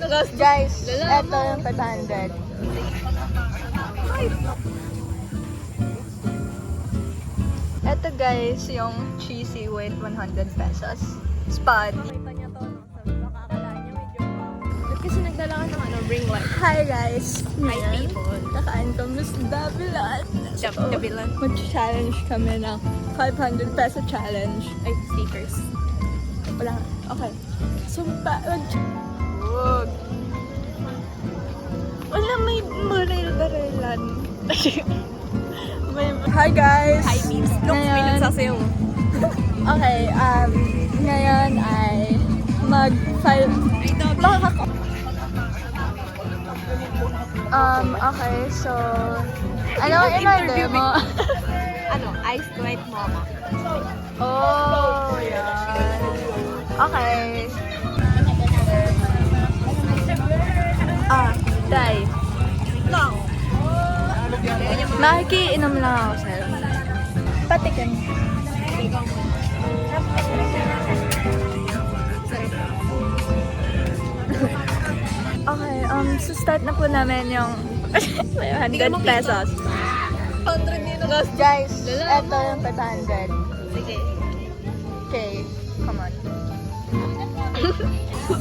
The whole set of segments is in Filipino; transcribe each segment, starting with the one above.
Guys, eto yung 500. Eto guys, yung cheesy weight 100 pesos. Spot. Kasi nagdala ka ng ring light. Hi guys! Hi people. Nakain kami sa Dabilan. Dabilan. Mag-challenge kami ng 500 peso challenge. Ay, stickers. Wala. Okay. Sumpa. Wag. Wala, may baril-barilan. Hi guys! Hi, Mims. Look, may nagsasayaw. Okay, ngayon ay mag-5... okay, so... Ano ang in-order mo? Iced white mama. Oh, yan. Okay. Day. No. Nakikiinom lang ako sa'yo. Patikin. Okay, so start na po namin yung 500 pesos. 100 dito. Guys, eto yung 500. Sige. Okay, come on.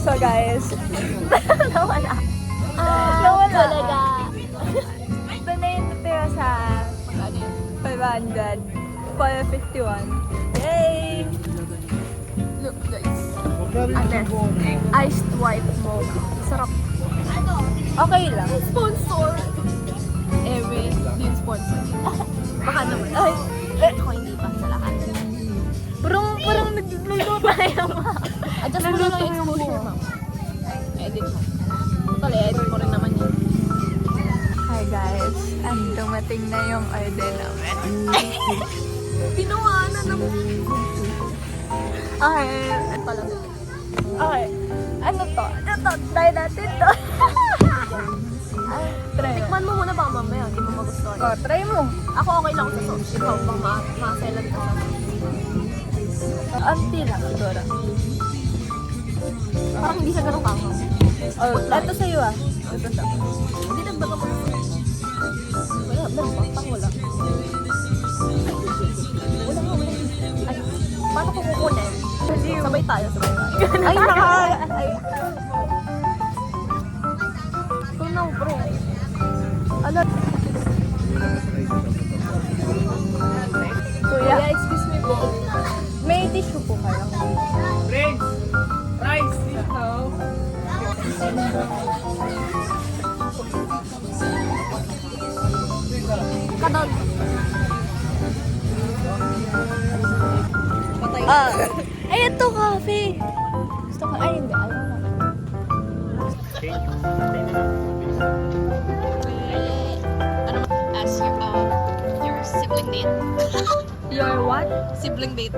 So guys, nawala. Nawala talaga. Ito na yung natira sa 500. 451. Yay! Look guys. Ate, iced white mocha. Sarap. Okay lang. Sponsor. Every din sponsor. Baka naman. Ay, Ako hindi pa sa lahat. parang nagluluto tayo. Adjust mo lang yung exposure, ma'am. Edit mo. Total, edit mo rin naman yun. Hi guys, dumating na yung order namin. Pinuha na naman. Okay, okay. Ano to? Try natin to. Try mo. Tikman mo muna baka mamaya, hindi mo magustuhan. Oh, try mo. Ako okay lang sa sauce. Ikaw, bang ma-selan ka sa Anti lang, siguro. Parang hindi siya ganun kakaw. Oh, ito sa'yo ah. Ito sa. Hindi nagbaga mo. Wala, meron ba? Pang wala. Wala nga, wala. Ay, paano ko kukunin? Sabay tayo. Ay, ay. Ito na, bro. Ano? Kuya, excuse me po. may tissue po kayo. Rice, ito. Kadal. Ay, ito coffee. Gusto ko, ay hindi, ayaw na. As your sibling date. Your what? Sibling date.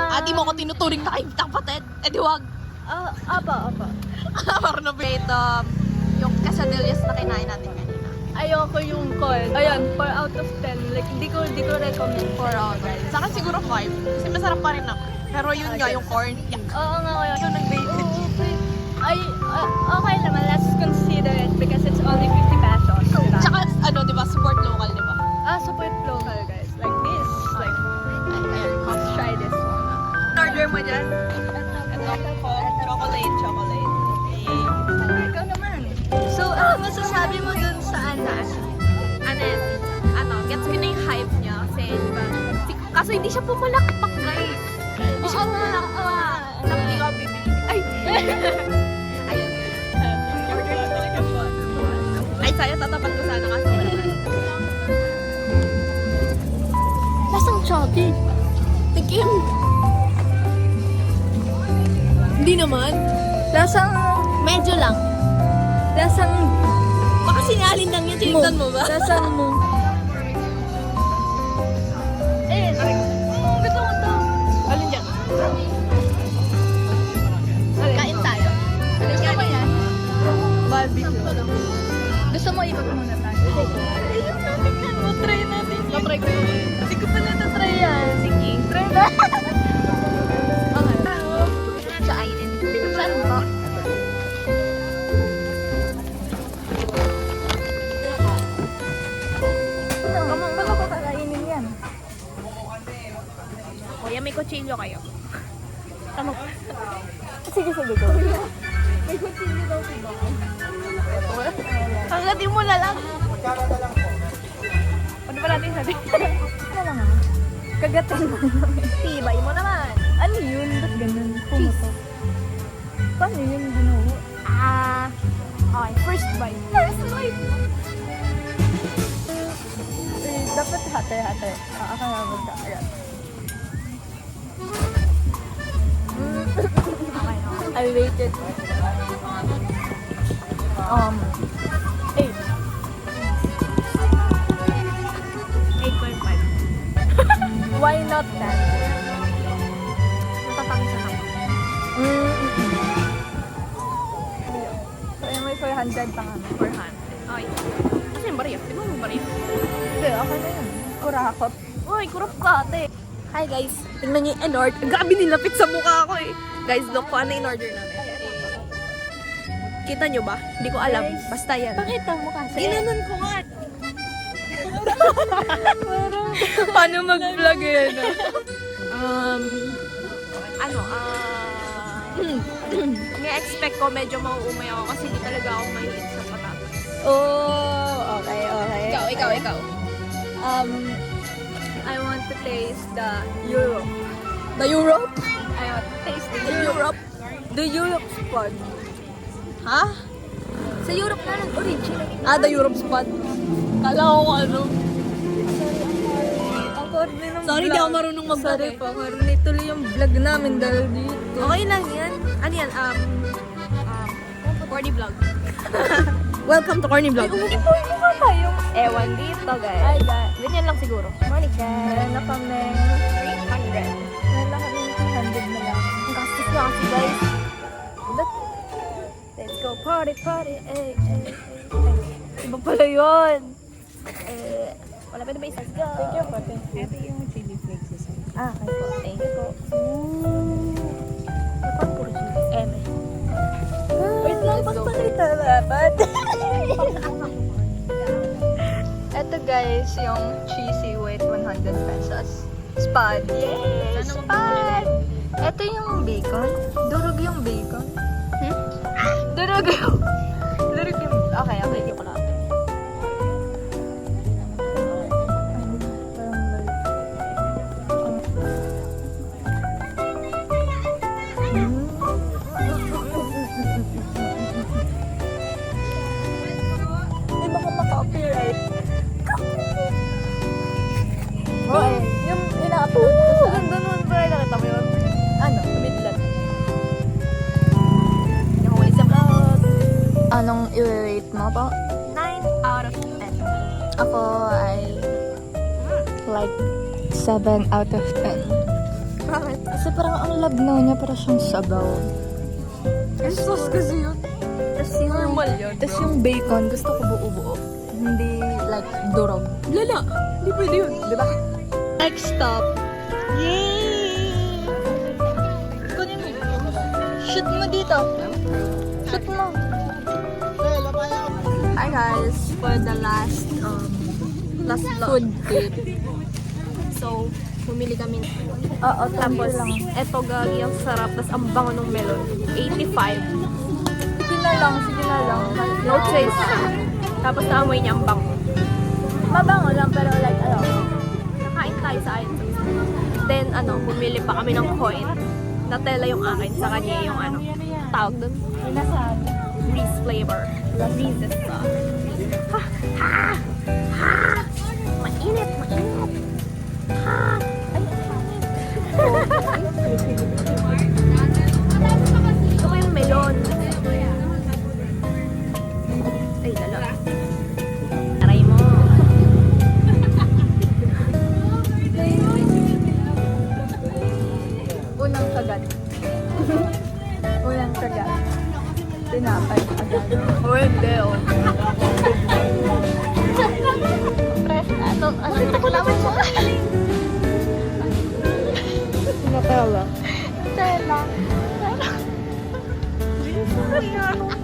Ati mo ko tinuturing na kayo kapatid. Eh di wag. Apa. Para na date, yung quesadillas na kinain natin kanina. Ayoko yung corn. Ayan, 4 out of 10. Like, di ko recommend. 4 out. Sa akin siguro 5. Kasi masarap pa rin naman. Pero yun nga, yung corn. Yak. Oo nga, kaya. Yung nag-basic. Ay, okay naman. Let's consider it because it's only 50 pesos. Diba? Tsaka, di ba, support local, di ba? Support local, guys. Like this. Like, Ayan, let's try this one. order mo dyan? Ito po, chocolate. Okay. Ikaw naman. So, ano masasabi mo dun sa anas? Gets ko na yung hype niya. Kasi, di ba? Kaso hindi siya pumalakpak, guys. Hindi siya pumalakpak. Tapos hindi ko bibili. Ay! Ayun. Ay, saya tatapat ko sana kasi. Lasang chubby. Tikim! Hindi naman. Lasang, Medyo lang. lasang, Baka sinalin lang yan. Tinignan mo ba? lasang mo. Gusto mo to. Alin dyan? Kain tayo. Alin ka ba yan? Barbecue. Gusto mo ikot muna tayo? Ayun natin yan. Try natin yan. Try ko yun. Hindi ko pala na-try yan. Sige. Try na. Okay. Sa ainin. Saan ba? kutsilyo kayo. Tama. Sige, sige, go. May kutsilyo daw si Bako. Hanggatin mo na lang. Ano ba natin sabi? Ano lang ah? Kagatin mo naman. Tibay mo naman. Ano yun? Ba't ganun? Pumutok. Paano yun ginawa? Okay, first bite. First bite! Dapat hati-hati. Ako nga magkakagat. Okay, I waited. 8. 8.5. Why not 10? Matatamis na ako. So, yung may 400 pa kami. 400. Okay. Kasi yung bariya. Di ba yung bariya? Hindi, ako na yun. Kurakot. Uy, kurap ka, ate. Hi guys. Tingnan niyo yung in-order. Grabe nilapit sa mukha ko eh. Guys, look kung ano in-order namin. Kita nyo ba? Hindi ko alam. Guys, Basta yan. Pakita mo kasi. Ginanon ko nga. Parang... Paano mag-vlog yun? Nga-expect ko medyo mauumay ako kasi hindi talaga ako mahilig sa patatas. Oh, okay, okay. Ikaw. I want to taste the Europe. The Europe? I want to taste The Europe? The Europe spot. Ha? Sa Europe na nag-originate. The Europe spot. Kala ko kung ano. Ang corny ng Sorry, vlog. di ako marunong mag-vlog Sorry eh. po, corny tuloy yung vlog namin dahil dito. Okay lang yan. Ano yan? Corny Vlog. Welcome to Corny Vlog. Umuwi ba tayong Ewan dito, guys. Ay, guys. Ganyan lang siguro. Monica. Meron na kami 300. meron na kami 200 na lang. Ang gastos na kasi, guys. Let's go party, party. Iba pala yun. Wala pa na ba isa? Let's go. Thank you, pati. Ito yung chili flakes. Okay po. Thank you po. Parang puro chili. Wait lang, Let's go. pagpakita dapat. Ito guys, yung cheesy weight 100 pesos. Spad. Yay! Sana Spad! Ito yung bacon. Durog yung bacon. Durog yung... Durog yung... Okay, okay. Hindi ko lang. Di ba ka maka-copyright? Oo eh. Yung ina-upload ko sa... Ganda nun, bro. Nakita mo yun? Ano? Kumidlat. Yung huli sa vlog. Anong i-rate mo po? 9 out of 10. Ako ay like 7 out of 10. Bakit? Kasi parang ang labnaw niya para siyang sabaw. Sauce kasi yun. Tapos yung, Normal yun, bro. tas yung bacon, gusto ko buo-buo. Hindi like durog. Lala. Hindi pwede yun. Di ba? Next stop. Yay! Kunin mo. Shoot mo dito. Shoot mo. Hi guys, for the last Last vlog. food trip. So, bumili kami. Oo, Tapos, lang. eto gagi ang sarap. Tapos, ang bango ng melon. 85. Sige na lang, sige na lang. No chase. Tapos, naamoy niya ang bango. Mabango lang, pero like, ano. Nakain tayo sa ayon. Then, bumili pa kami ng coin. Natela yung akin. Sa kanya yung tawag dun. Inasabi. Reese flavor. Reese's Ha! Ha! Ha! Mainit! Mainit! Ha! Ito ko yung melon. Ay, lala. Taray mo. Unang kagat. Unang kagat. Tinapay agad. O, hindi, o. Ano ko naman mo? Nutella. Tela. Ano?